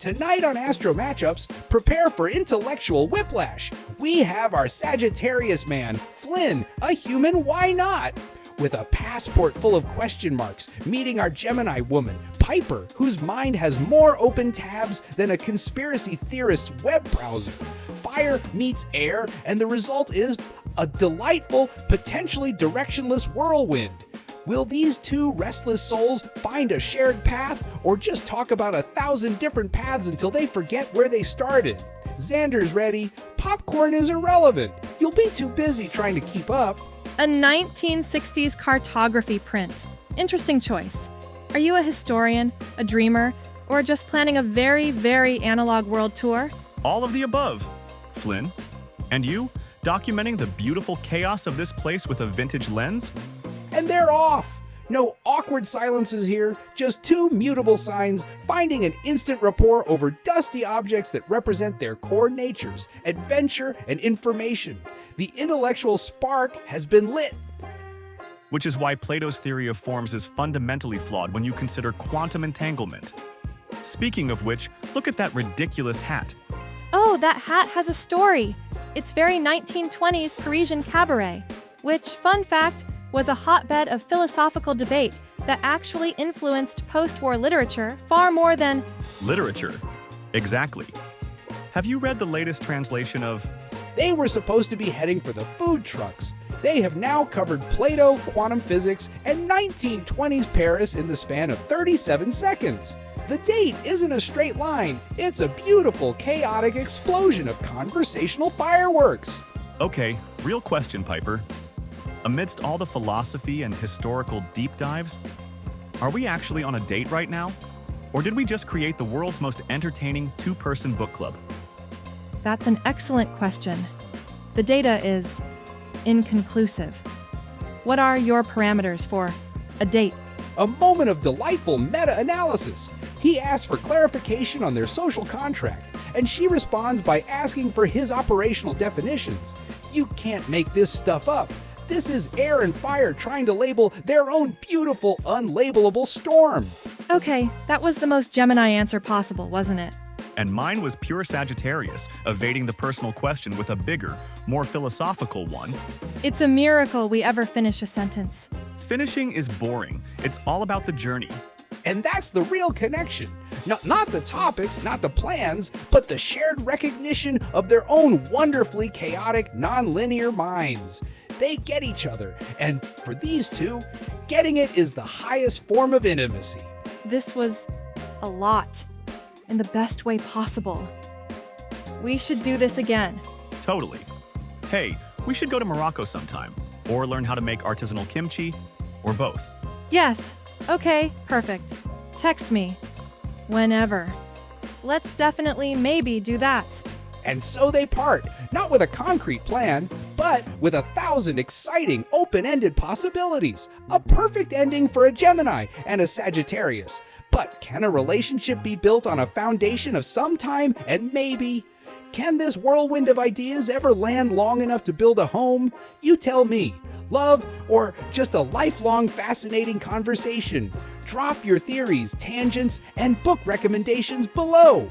Tonight on AstroMatchups, prepare for intellectual whiplash. We have our Sagittarius Man, Flynn, a human why not? With a passport full of question marks, meeting our Gemini Woman, Piper, whose mind has more open tabs than a conspiracy theorist's web browser. Fire meets air, and the result is a delightful, potentially directionless whirlwind. Will these two restless souls find a shared path, or just talk about 1,000 different paths until they forget where they started? Xander's ready. Popcorn is irrelevant. You'll be too busy trying to keep up. A 1960s cartography print. Interesting choice. Are you a historian, a dreamer, or just planning a very, very analog world tour? All of the above. Flynn? And you? Documenting the beautiful chaos of this place with a vintage lens? And they're off! No awkward silences here, just two mutable signs finding an instant rapport over dusty objects that represent their core natures, adventure and information. The intellectual spark has been lit. Which is why Plato's theory of forms is fundamentally flawed when you consider quantum entanglement. Speaking of which, look at that ridiculous hat. Oh, that hat has a story. It's very 1920s Parisian cabaret, which, fun fact, was a hotbed of philosophical debate that actually influenced post-war literature far more than… Literature. Exactly. Have you read the latest translation of… They were supposed to be heading for the food trucks. They have now covered Plato, quantum physics, and 1920s Paris in the span of 37 seconds. The date isn't a straight line. It's a beautiful, chaotic explosion of conversational fireworks. Okay, real question, Piper. Amidst all the philosophy and historical deep dives, are we actually on a date right now? Or did we just create the world's most entertaining two-person book club? That's an excellent question. The data is inconclusive. What are your parameters for a date? A moment of delightful meta-analysis. He asks for clarification on their social contract, and she responds by asking for his operational definitions. You can't make this stuff up. This is air and fire trying to label their own beautiful, unlabelable storm. Okay, that was the most Gemini answer possible, wasn't it? And mine was pure Sagittarius, evading the personal question with a bigger, more philosophical one. It's a miracle we ever finish a sentence. Finishing is boring. It's all about the journey. And that's the real connection. Not the topics, not the plans, but the shared recognition of their own wonderfully chaotic, non-linear minds. They get each other, and for these two, getting it is the highest form of intimacy. This was a lot, in the best way possible. We should do this again. Totally. Hey, we should go to Morocco sometime, or learn how to make artisanal kimchi, or both. Yes. Okay, perfect. Text me. Whenever. Let's definitely maybe do that. And so they part, not with a concrete plan, but with 1,000 exciting, open-ended possibilities. A perfect ending for a Gemini and a Sagittarius. But can a relationship be built on a foundation of some time and maybe? Can this whirlwind of ideas ever land long enough to build a home? You tell me. Love, or just a lifelong fascinating conversation? Drop your theories, tangents, and book recommendations below.